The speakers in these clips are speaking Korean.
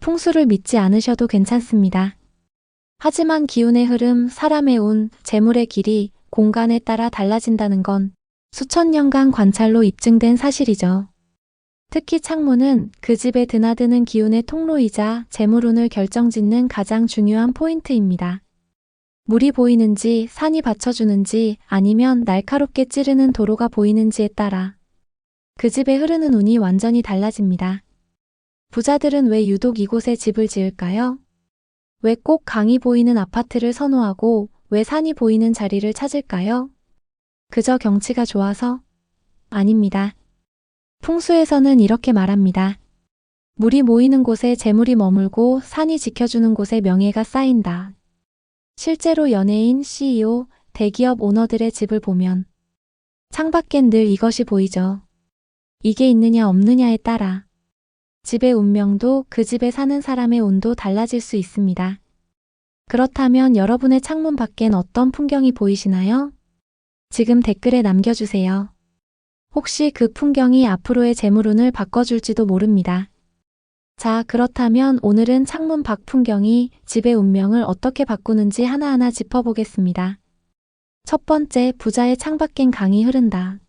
풍수를 믿지 않으셔도 괜찮습니다. 하지만 기운의 흐름, 사람의 운, 재물의 길이 공간에 따라 달라진다는 건 수천 년간 관찰로 입증된 사실이죠. 특히 창문은 그 집에 드나드는 기운의 통로이자 재물운을 결정짓는 가장 중요한 포인트입니다. 물이 보이는지, 산이 받쳐주는지, 아니면 날카롭게 찌르는 도로가 보이는지에 따라 그 집에 흐르는 운이 완전히 달라집니다. 부자들은 왜 유독 이곳에 집을 지을까요? 왜 꼭 강이 보이는 아파트를 선호하고 왜 산이 보이는 자리를 찾을까요? 그저 경치가 좋아서? 아닙니다. 풍수에서는 이렇게 말합니다. 물이 모이는 곳에 재물이 머물고 산이 지켜주는 곳에 명예가 쌓인다. 실제로 연예인, CEO, 대기업 오너들의 집을 보면 창밖엔 늘 이것이 보이죠. 이게 있느냐 없느냐에 따라 집의 운명도 그 집에 사는 사람의 운도 달라질 수 있습니다. 그렇다면 여러분의 창문 밖엔 어떤 풍경이 보이시나요? 지금 댓글에 남겨주세요. 혹시 그 풍경이 앞으로의 재물운을 바꿔줄지도 모릅니다. 자, 그렇다면 오늘은 창문 밖 풍경이 집의 운명을 어떻게 바꾸는지 하나하나 짚어보겠습니다. 첫 번째, 부자의 창밖엔 강이 흐른다.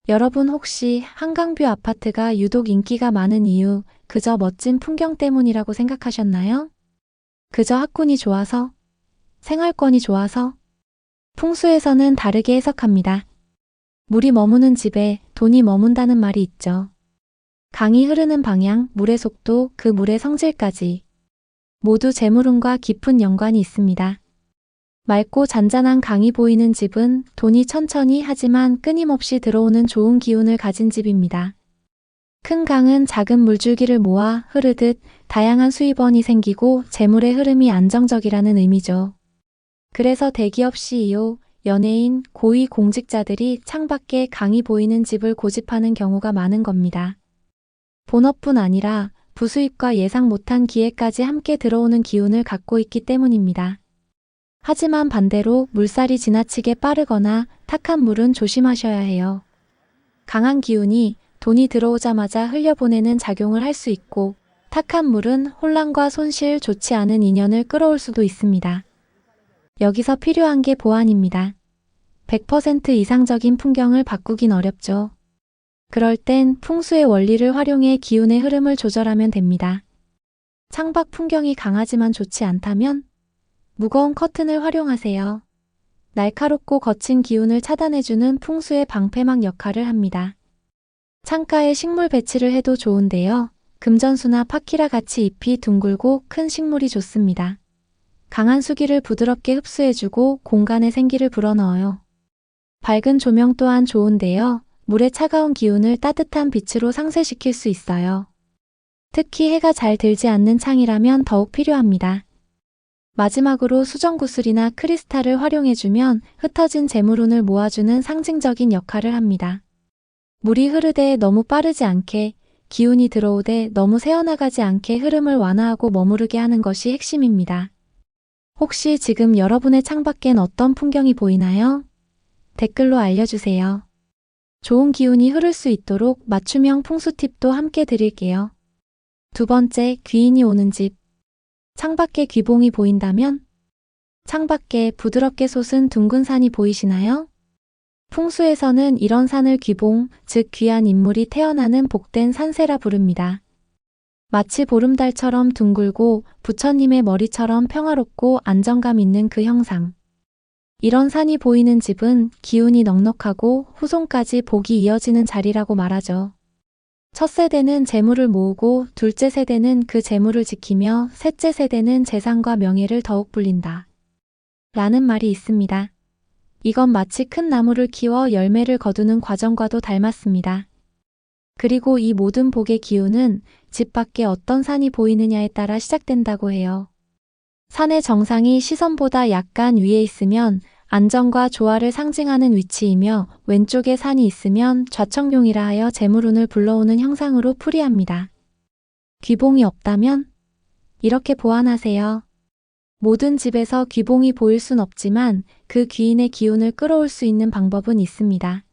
여러분 혹시 한강뷰 아파트가 유독 인기가 많은 이유 그저 멋진 풍경 때문이라고 생각하셨나요? 그저 학군이 좋아서? 생활권이 좋아서? 풍수에서는 다르게 해석합니다. 물이 머무는 집에 돈이 머문다는 말이 있죠. 강이 흐르는 방향, 물의 속도, 그 물의 성질까지 모두 재물운과 깊은 연관이 있습니다. 맑고 잔잔한 강이 보이는 집은 돈이 천천히 하지만 끊임없이 들어오는 좋은 기운을 가진 집입니다. 큰 강은 작은 물줄기를 모아 흐르듯 다양한 수입원이 생기고 재물의 흐름이 안정적이라는 의미죠. 그래서 대기업 CEO, 연예인, 고위 공직자들이 창밖에 강이 보이는 집을 고집하는 경우가 많은 겁니다. 본업뿐 아니라 부수입과 예상 못한 기회까지 함께 들어오는 기운을 갖고 있기 때문입니다. 하지만 반대로 물살이 지나치게 빠르거나 탁한 물은 조심하셔야 해요. 강한 기운이 돈이 들어오자마자 흘려보내는 작용을 할 수 있고 탁한 물은 혼란과 손실, 좋지 않은 인연을 끌어올 수도 있습니다. 여기서 필요한 게 보완입니다. 100% 이상적인 풍경을 바꾸긴 어렵죠. 그럴 땐 풍수의 원리를 활용해 기운의 흐름을 조절하면 됩니다. 창밖 풍경이 강하지만 좋지 않다면 무거운 커튼을 활용하세요. 날카롭고 거친 기운을 차단해주는 풍수의 방패막 역할을 합니다. 창가에 식물 배치를 해도 좋은데요. 금전수나 파키라 같이 잎이 둥글고 큰 식물이 좋습니다. 강한 수기를 부드럽게 흡수해주고 공간에 생기를 불어넣어요. 밝은 조명 또한 좋은데요. 물의 차가운 기운을 따뜻한 빛으로 상쇄시킬 수 있어요. 특히 해가 잘 들지 않는 창이라면 더욱 필요합니다. 마지막으로 수정구슬이나 크리스탈을 활용해주면 흩어진 재물운을 모아주는 상징적인 역할을 합니다. 물이 흐르되 너무 빠르지 않게, 기운이 들어오되 너무 새어나가지 않게 흐름을 완화하고 머무르게 하는 것이 핵심입니다. 혹시 지금 여러분의 창밖엔 어떤 풍경이 보이나요? 댓글로 알려주세요. 좋은 기운이 흐를 수 있도록 맞춤형 풍수 팁도 함께 드릴게요. 두 번째, 귀인이 오는 집. 창밖에 귀봉이 보인다면? 창밖에 부드럽게 솟은 둥근 산이 보이시나요? 풍수에서는 이런 산을 귀봉, 즉 귀한 인물이 태어나는 복된 산세라 부릅니다. 마치 보름달처럼 둥글고 부처님의 머리처럼 평화롭고 안정감 있는 그 형상. 이런 산이 보이는 집은 기운이 넉넉하고 후손까지 복이 이어지는 자리라고 말하죠. 첫 세대는 재물을 모으고 둘째 세대는 그 재물을 지키며 셋째 세대는 재산과 명예를 더욱 불린다. 라는 말이 있습니다. 이건 마치 큰 나무를 키워 열매를 거두는 과정과도 닮았습니다. 그리고 이 모든 복의 기운은 집 밖에 어떤 산이 보이느냐에 따라 시작된다고 해요. 산의 정상이 시선보다 약간 위에 있으면 안정과 조화를 상징하는 위치이며 왼쪽에 산이 있으면 좌청룡이라 하여 재물운을 불러오는 형상으로 풀이합니다. 귀봉이 없다면? 이렇게 보완하세요. 모든 집에서 귀봉이 보일 순 없지만 그 귀인의 기운을 끌어올 수 있는 방법은 있습니다.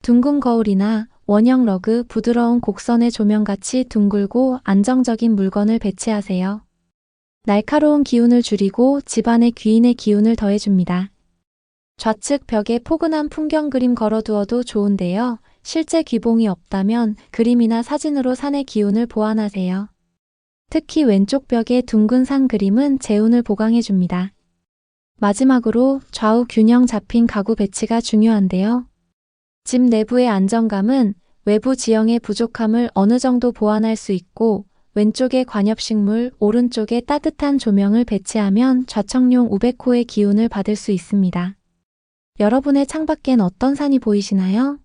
둥근 거울이나 원형 러그, 부드러운 곡선의 조명같이 둥글고 안정적인 물건을 배치하세요. 날카로운 기운을 줄이고 집안의 귀인의 기운을 더해줍니다. 좌측 벽에 포근한 풍경 그림 걸어두어도 좋은데요. 실제 귀봉이 없다면 그림이나 사진으로 산의 기운을 보완하세요. 특히 왼쪽 벽에 둥근 산 그림은 재운을 보강해줍니다. 마지막으로 좌우 균형 잡힌 가구 배치가 중요한데요. 집 내부의 안정감은 외부 지형의 부족함을 어느 정도 보완할 수 있고, 왼쪽에 관엽식물, 오른쪽에 따뜻한 조명을 배치하면 좌청룡 우베코의 기운을 받을 수 있습니다. 여러분의 창밖엔 어떤 산이 보이시나요?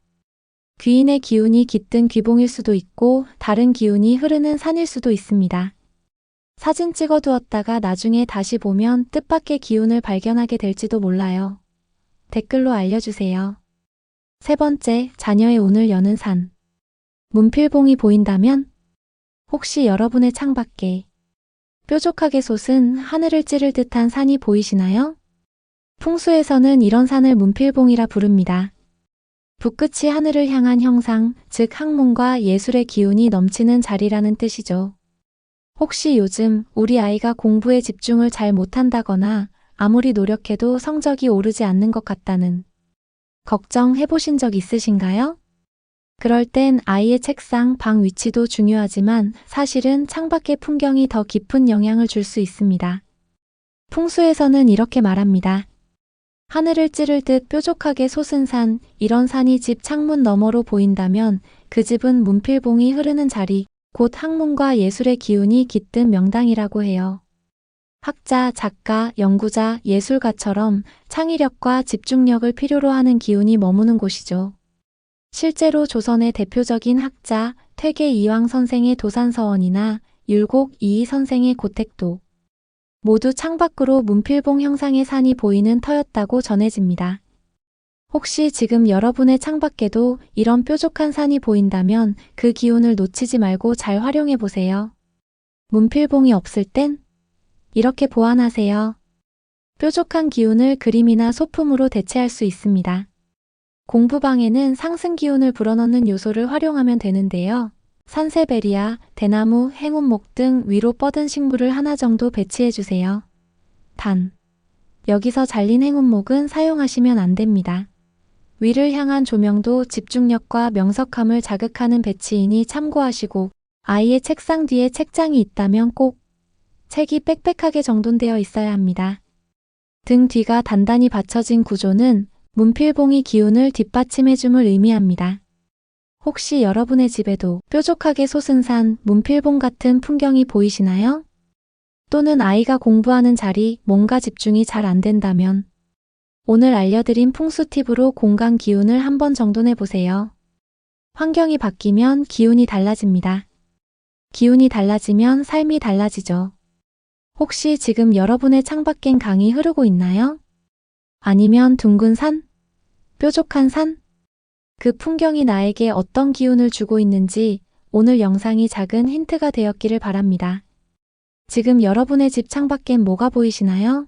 귀인의 기운이 깃든 귀봉일 수도 있고 다른 기운이 흐르는 산일 수도 있습니다. 사진 찍어두었다가 나중에 다시 보면 뜻밖의 기운을 발견하게 될지도 몰라요. 댓글로 알려주세요. 세 번째, 자녀의 운을 여는 산. 문필봉이 보인다면? 혹시 여러분의 창밖에 뾰족하게 솟은 하늘을 찌를 듯한 산이 보이시나요? 풍수에서는 이런 산을 문필봉이라 부릅니다. 붓끝이 하늘을 향한 형상, 즉 학문과 예술의 기운이 넘치는 자리라는 뜻이죠. 혹시 요즘 우리 아이가 공부에 집중을 잘 못한다거나 아무리 노력해도 성적이 오르지 않는 것 같다는 걱정해 보신 적 있으신가요? 그럴 땐 아이의 책상, 방 위치도 중요하지만 사실은 창밖의 풍경이 더 깊은 영향을 줄 수 있습니다. 풍수에서는 이렇게 말합니다. 하늘을 찌를 듯 뾰족하게 솟은 산, 이런 산이 집 창문 너머로 보인다면 그 집은 문필봉이 흐르는 자리, 곧 학문과 예술의 기운이 깃든 명당이라고 해요. 학자, 작가, 연구자, 예술가처럼 창의력과 집중력을 필요로 하는 기운이 머무는 곳이죠. 실제로 조선의 대표적인 학자 퇴계 이황 선생의 도산서원이나 율곡 이희 선생의 고택도 모두 창밖으로 문필봉 형상의 산이 보이는 터였다고 전해집니다. 혹시 지금 여러분의 창밖에도 이런 뾰족한 산이 보인다면 그 기운을 놓치지 말고 잘 활용해 보세요. 문필봉이 없을 땐 이렇게 보완하세요. 뾰족한 기운을 그림이나 소품으로 대체할 수 있습니다. 공부방에는 상승 기운을 불어넣는 요소를 활용하면 되는데요. 산세베리아, 대나무, 행운목 등 위로 뻗은 식물을 하나 정도 배치해주세요. 단, 여기서 잘린 행운목은 사용하시면 안 됩니다. 위를 향한 조명도 집중력과 명석함을 자극하는 배치이니 참고하시고, 아이의 책상 뒤에 책장이 있다면 꼭 책이 빽빽하게 정돈되어 있어야 합니다. 등 뒤가 단단히 받쳐진 구조는 문필봉이 기운을 뒷받침해줌을 의미합니다. 혹시 여러분의 집에도 뾰족하게 솟은 산, 문필봉 같은 풍경이 보이시나요? 또는 아이가 공부하는 자리, 뭔가 집중이 잘 안 된다면 오늘 알려드린 풍수 팁으로 공간 기운을 한번 정돈해 보세요. 환경이 바뀌면 기운이 달라집니다. 기운이 달라지면 삶이 달라지죠. 혹시 지금 여러분의 창밖엔 강이 흐르고 있나요? 아니면 둥근 산? 뾰족한 산? 그 풍경이 나에게 어떤 기운을 주고 있는지 오늘 영상이 작은 힌트가 되었기를 바랍니다. 지금 여러분의 집 창밖엔 뭐가 보이시나요?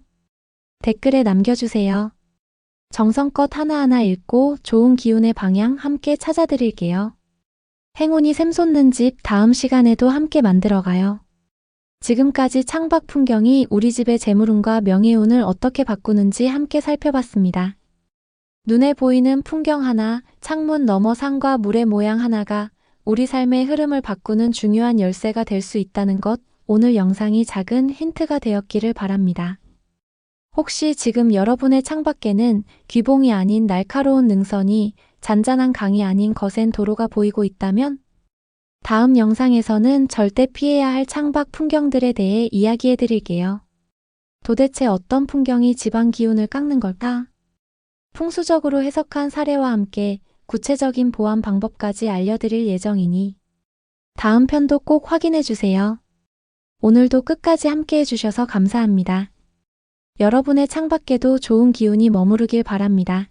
댓글에 남겨주세요. 정성껏 하나하나 읽고 좋은 기운의 방향 함께 찾아드릴게요. 행운이 샘솟는 집 다음 시간에도 함께 만들어가요. 지금까지 창밖 풍경이 우리 집의 재물운과 명예운을 어떻게 바꾸는지 함께 살펴봤습니다. 눈에 보이는 풍경 하나, 창문 너머 산과 물의 모양 하나가 우리 삶의 흐름을 바꾸는 중요한 열쇠가 될 수 있다는 것, 오늘 영상이 작은 힌트가 되었기를 바랍니다. 혹시 지금 여러분의 창밖에는 귀봉이 아닌 날카로운 능선이, 잔잔한 강이 아닌 거센 도로가 보이고 있다면 다음 영상에서는 절대 피해야 할 창밖 풍경들에 대해 이야기해 드릴게요. 도대체 어떤 풍경이 집안 기운을 깎는 걸까? 풍수적으로 해석한 사례와 함께 구체적인 보완 방법까지 알려드릴 예정이니 다음 편도 꼭 확인해 주세요. 오늘도 끝까지 함께 해주셔서 감사합니다. 여러분의 창밖에도 좋은 기운이 머무르길 바랍니다.